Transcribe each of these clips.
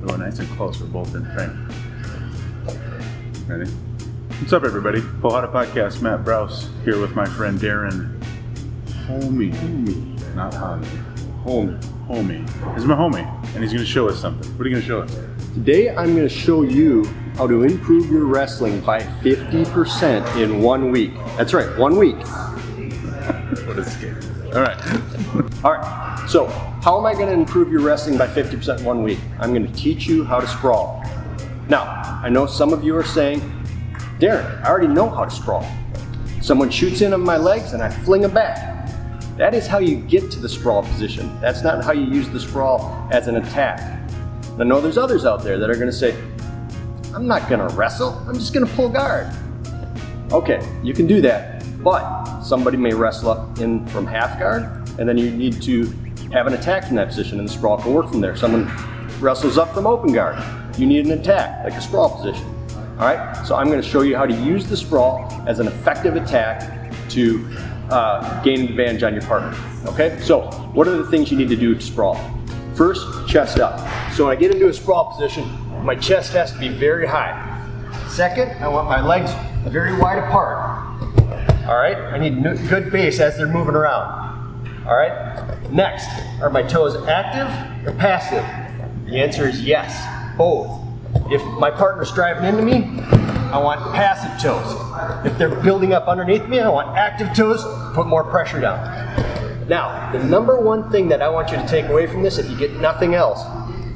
Go nice and close, we're both in frame. Ready? What's up, everybody? Pohada Podcast, Matt Browse here with my friend Darrin. Homie, not homie. Homie. He's my homie, and he's going to show us something. What are you going to show us? Today I'm going to show you how to improve your wrestling by 50% in 1 week. That's right, 1 week. What a scare. Alright, so how am I going to improve your wrestling by 50% in 1 week? I'm going to teach you how to sprawl. Now, I know some of you are saying, Darrin, I already know how to sprawl. Someone shoots in on my legs and I fling them back. That is how you get to the sprawl position. That's not how you use the sprawl as an attack. I know there's others out there that are going to say, I'm not going to wrestle, I'm just going to pull guard. Okay, you can do that, but somebody may wrestle up in from half guard, and then you need to have an attack from that position, and the sprawl can work from there. Someone wrestles up from open guard, you need an attack, like a sprawl position. All right, so I'm going to show you how to use the sprawl as an effective attack to gain an advantage on your partner. Okay, so what are the things you need to do to sprawl? First, chest up. So when I get into a sprawl position, my chest has to be very high. Second, I want my legs very wide apart. All right, I need good base as they're moving around. All right, next, are my toes active or passive? The answer is yes, both. If my partner's driving into me, I want passive toes. If they're building up underneath me, I want active toes, put more pressure down. Now, the number one thing that I want you to take away from this, if you get nothing else,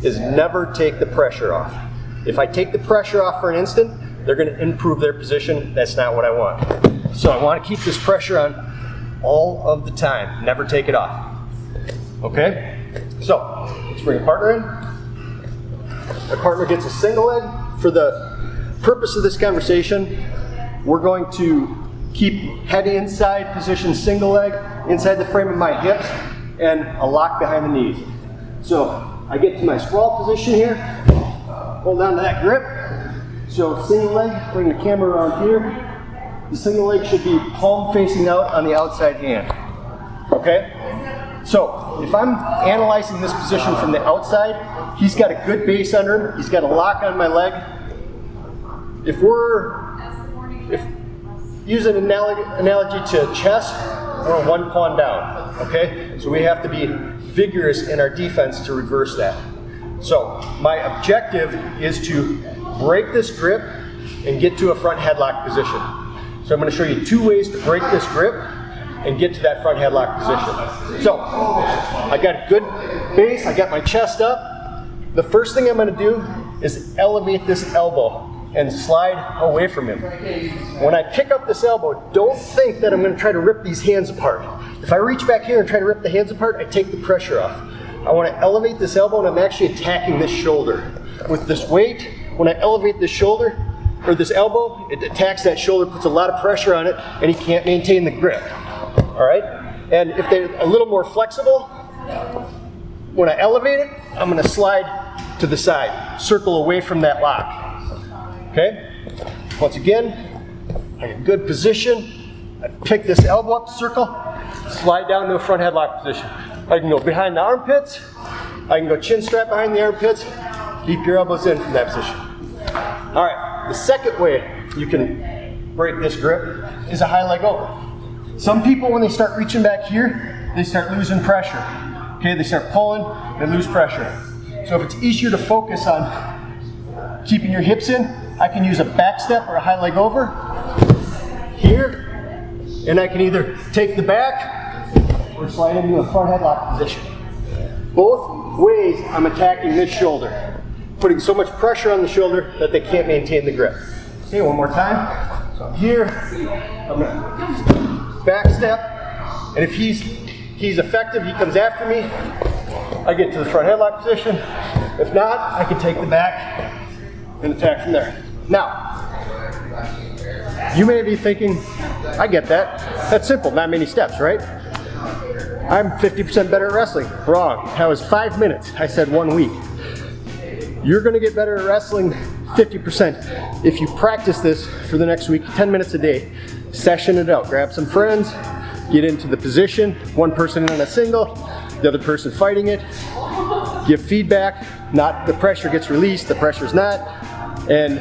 is never take the pressure off. If I take the pressure off for an instant, they're going to improve their position. That's not what I want. So I want to keep this pressure on all of the time. Never take it off. Okay? So, let's bring a partner in. My partner gets a single leg. For the purpose of this conversation, we're going to keep head inside position, single leg, inside the frame of my hips, and a lock behind the knees. So I get to my sprawl position here, hold on to that grip. So single leg, bring the camera around here. The single leg should be palm facing out on the outside hand. Okay? So if I'm analyzing this position from the outside, he's got a good base under him, he's got a lock on my leg. If use an analogy to chess, we're one pawn down, okay? So we have to be vigorous in our defense to reverse that. So my objective is to break this grip and get to a front headlock position. So I'm going to show you 2 ways to break this grip and get to that front headlock position. So I got a good base, I got my chest up. The first thing I'm going to do is elevate this elbow and slide away from him. When I pick up this elbow, don't think that I'm going to try to rip these hands apart. If I reach back here and try to rip the hands apart, I take the pressure off. I want to elevate this elbow and I'm actually attacking this shoulder. With this weight, when I elevate this shoulder, or this elbow, it attacks that shoulder, puts a lot of pressure on it, and he can't maintain the grip. All right? And if they're a little more flexible, when I elevate it, I'm going to slide to the side, circle away from that lock. Okay? Once again, I get good position. I pick this elbow up, circle, slide down to a front headlock position. I can go behind the armpits. I can go chin strap behind the armpits. Keep your elbows in from that position. All right, the second way you can break this grip is a high leg over. Some people, when they start reaching back here, they start losing pressure. Okay, they start pulling, they lose pressure. So if it's easier to focus on keeping your hips in, I can use a back step or a high leg over here, and I can either take the back or slide into a front headlock position. Both ways I'm attacking this shoulder, putting so much pressure on the shoulder that they can't maintain the grip. Okay, one more time. So I'm here, I'm gonna back step, and if he's effective, he comes after me, I get to the front headlock position. If not, I can take the back and attack from there. Now, you may be thinking, I get that. That's simple, not many steps, right? I'm 50% better at wrestling. Wrong. That was 5 minutes. I said 1 week. You're going to get better at wrestling 50% if you practice this for the next week, 10 minutes a day. Session it out. Grab some friends, get into the position, one person in a single, the other person fighting it. give feedback, not the pressure gets released, the pressure's not, and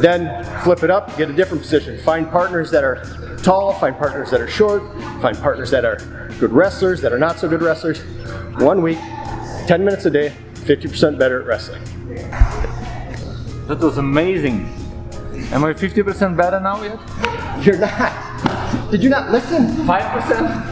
then flip it up, get a different position. Find partners that are tall, find partners that are short, find partners that are good wrestlers, that are not so good wrestlers. 1 week, 10 minutes a day, 50% better at wrestling. That was amazing. Am I 50% better now yet? You're not. Did you not listen? 5%?